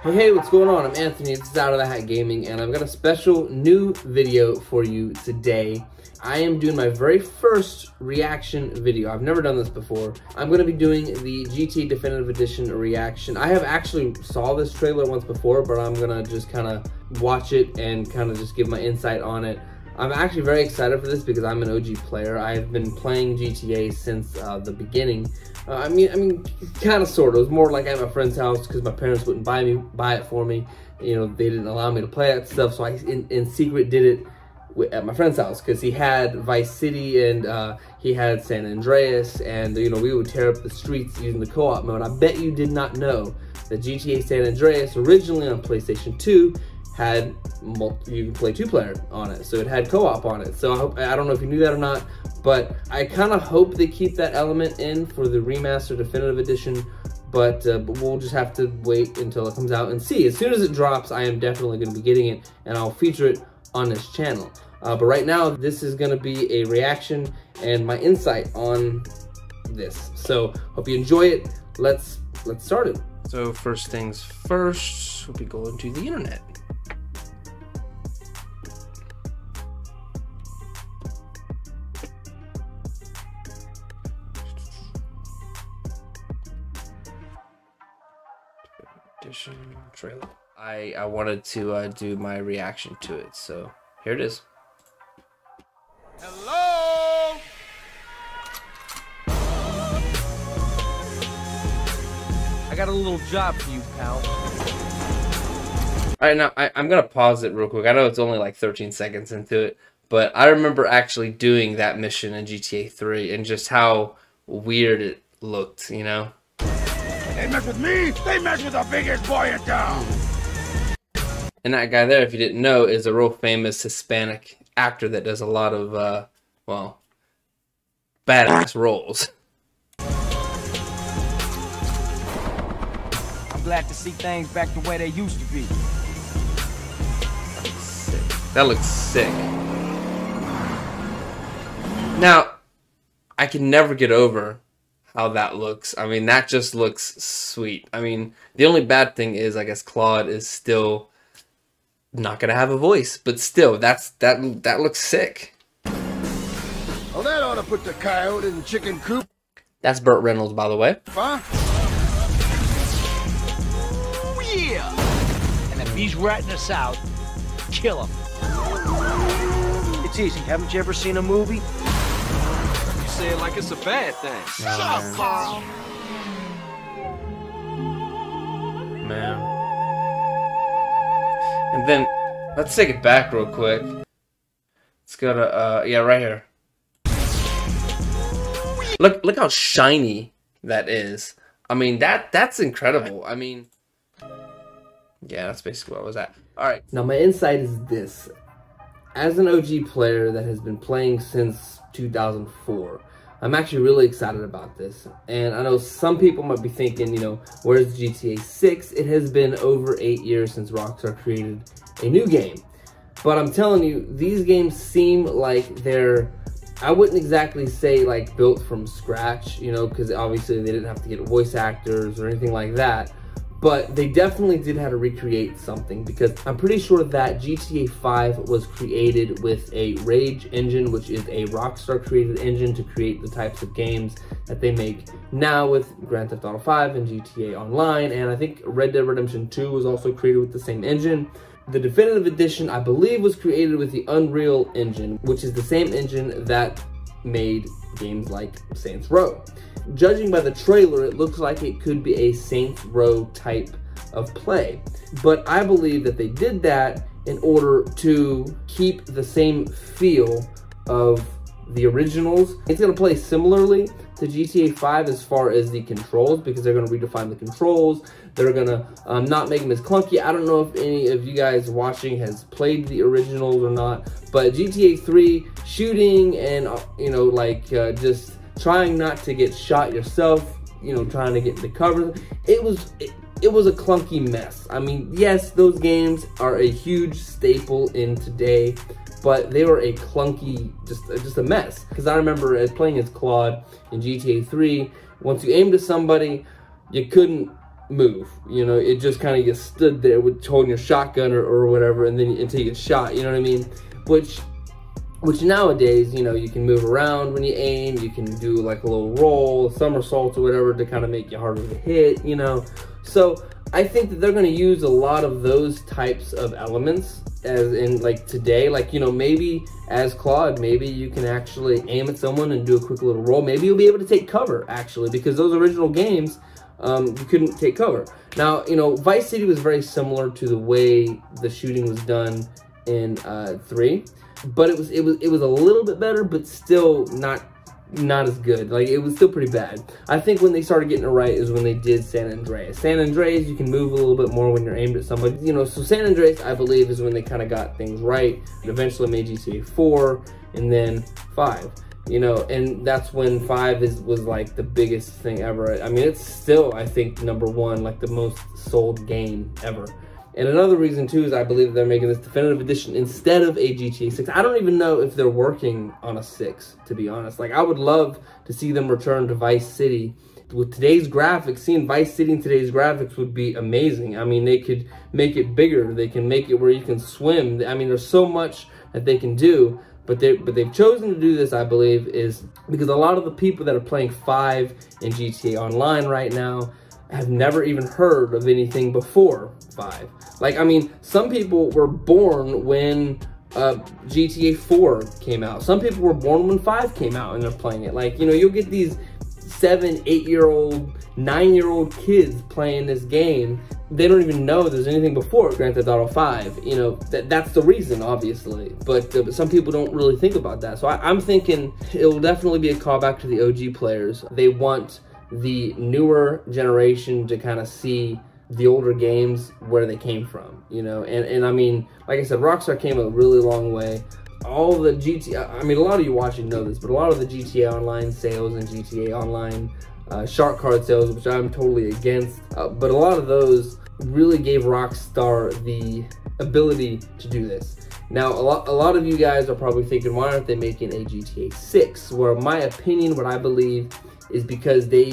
Hey, what's going on? I'm Anthony, this is Out of the Hat Gaming, and I've got a special new video for you today. I am doing my very first reaction video. I've never done this before. I'm going to be doing the GTA Definitive Edition reaction. I have actually saw this trailer once before, but I'm going to just kind of watch it and kind of just give my insight on it. I'm actually very excited for this because I'm an OG player. I've been playing GTA since the beginning. I mean, kind of sort of. It was more like at my friend's house because my parents wouldn't buy it for me. You know, they didn't allow me to play that stuff, so I in secret did it at my friend's house because he had Vice City and he had San Andreas, and you know, we would tear up the streets using the co-op mode. I bet you did not know that GTA San Andreas originally on PlayStation 2 had you can play two-player on it, so it had co-op on it. So I don't know if you knew that or not, but I kind of hope they keep that element in for the remastered definitive edition. But we'll just have to wait until it comes out and see. As soon as it drops, I am definitely going to be getting it, and I'll feature it on this channel. But right now, this is going to be a reaction and my insight on this. So hope you enjoy it. Let's start it. So first things first, we'll be going to the internet. Edition trailer. I wanted to do my reaction to it, so here it is. Hello. I got a little job for you, pal. Alright, now I'm gonna pause it real quick. I know it's only like 13 seconds into it, but I remember actually doing that mission in GTA 3 and just how weird it looked, you know? They mess with me, they mess with the biggest boy in town. And that guy there, if you didn't know, is a real famous Hispanic actor that does a lot of, well, badass roles. I'm glad to see things back the way they used to be. That looks sick. Now, I can never get over how that looks. I mean, that just looks sweet. I mean, the only bad thing is, I guess Claude is still not gonna have a voice, but still, that looks sick. Oh, that ought to put the coyote in the chicken coop. That's Burt Reynolds, by the way. Huh? Oh, yeah! And if he's ratting us out, kill him. It's easy. Haven't you ever seen a movie? You say it like it's a bad thing. Shut up, Carl. Man. And then, let's take it back real quick. Let's go to, yeah, right here. Look how shiny that is. I mean, that's incredible. I mean, yeah, that's basically what I was at. Alright. Now, my insight is this. As an OG player that has been playing since 2004, I'm actually really excited about this. And I know some people might be thinking, you know, where's GTA 6? It has been over 8 years since Rockstar created a new game. But I'm telling you, these games seem like they're, I wouldn't exactly say like built from scratch, you know, because obviously they didn't have to get voice actors or anything like that. But they definitely did have to recreate something, because I'm pretty sure that GTA 5 was created with a Rage engine, which is a Rockstar created engine to create the types of games that they make now with Grand Theft Auto 5 and GTA Online. And I think Red Dead Redemption 2 was also created with the same engine. The Definitive Edition, I believe, was created with the Unreal Engine, which is the same engine that made games like Saints Row. Judging by the trailer, it looks like it could be a Saints Row type of play. But I believe that they did that in order to keep the same feel of the originals. It's going to play similarly to GTA 5 as far as the controls, because they're going to redefine the controls. They're going to not make them as clunky. I don't know if any of you guys watching has played the originals or not, but GTA 3 shooting and, you know, like just trying not to get shot yourself, you know, trying to get the cover. It was a clunky mess. I mean, yes, those games are a huge staple in today, but they were a clunky, just a mess. Because I remember playing as Claude in GTA 3, once you aimed at somebody, you couldn't move. You know, it just kind of just stood there with holding your shotgun or whatever, and then until you get shot. You know what I mean? Which nowadays, you know, you can move around when you aim. You can do like a little roll, somersaults or whatever to kind of make you harder to hit. You know, so I think that they're going to use a lot of those types of elements as in like today. Like, you know, maybe as Claude, maybe you can actually aim at someone and do a quick little roll. Maybe you'll be able to take cover actually, because those original games, you couldn't take cover. Now, you know, Vice City was very similar to the way the shooting was done in 3, but it was a little bit better, but still not as good. Like, it was still pretty bad. I think when they started getting it right is when they did San Andreas. San Andreas, you can move a little bit more when you're aimed at somebody. You know, so San Andreas, I believe, is when they kind of got things right. And eventually made GTA 4 and then 5. You know, and that's when 5 was like the biggest thing ever. I mean, it's still, I think, #1, like the most sold game ever. And another reason too is I believe they're making this definitive edition instead of a GTA 6. I don't even know if they're working on a 6, to be honest. Like, I would love to see them return to Vice City. With today's graphics, seeing Vice City in today's graphics would be amazing. I mean, they could make it bigger. They can make it where you can swim. I mean, there's so much that they can do. But they've chosen to do this, I believe, is because a lot of the people that are playing 5 and GTA Online right now have never even heard of anything before 5. Like, I mean, some people were born when GTA 4 came out. Some people were born when 5 came out and they're playing it. Like, you know, you'll get these 7, 8-year-old, 9-year-old kids playing this game. They don't even know there's anything before Grand Theft Auto 5. You know, that's the reason, obviously. But some people don't really think about that. So I'm thinking it will definitely be a callback to the OG players. They want the newer generation to kind of see the older games where they came from, you know. And I mean, like I said, Rockstar came a really long way. All the GTA, I mean, a lot of you watching know this, but a lot of the GTA Online sales and GTA Online shark card sales, which I'm totally against, but a lot of those really gave Rockstar the ability to do this. Now, a lot of you guys are probably thinking, why aren't they making a GTA 6? Where my opinion, what I believe, is because they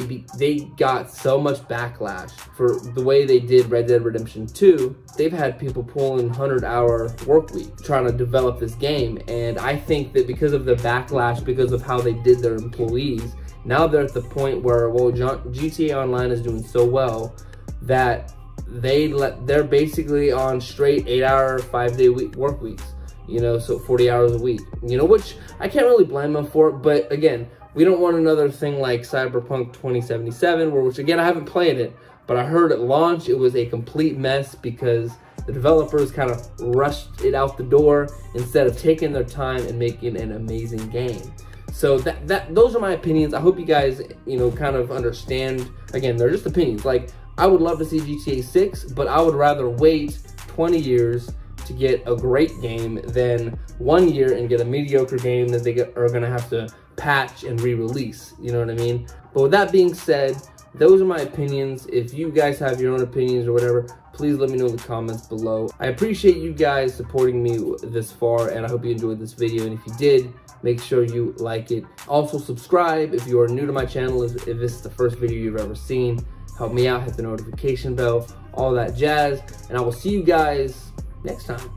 got so much backlash for the way they did Red Dead Redemption 2. They've had people pulling 100-hour work week trying to develop this game, and I think that because of the backlash, because of how they did their employees, now they're at the point where, well, GTA Online is doing so well that they're basically on straight 8-hour, 5-day work weeks. You know, so 40 hours a week. You know, which I can't really blame them for, but again, we don't want another thing like Cyberpunk 2077, which again, I haven't played it, but I heard at launch it was a complete mess because the developers kind of rushed it out the door instead of taking their time and making an amazing game. So those are my opinions. I hope you guys, you know, kind of understand. Again, they're just opinions. Like, I would love to see GTA 6, but I would rather wait 20 years to get a great game than 1 year and get a mediocre game that they are going to have to patch and re-release. You know what I mean? But with that being said, those are my opinions. If you guys have your own opinions or whatever, please let me know in the comments below. I appreciate you guys supporting me this far, and I hope you enjoyed this video. And if you did, make sure you like it. Also, subscribe if you are new to my channel, if this is the first video you've ever seen. Help me out, hit the notification bell, all that jazz. And I will see you guys next time.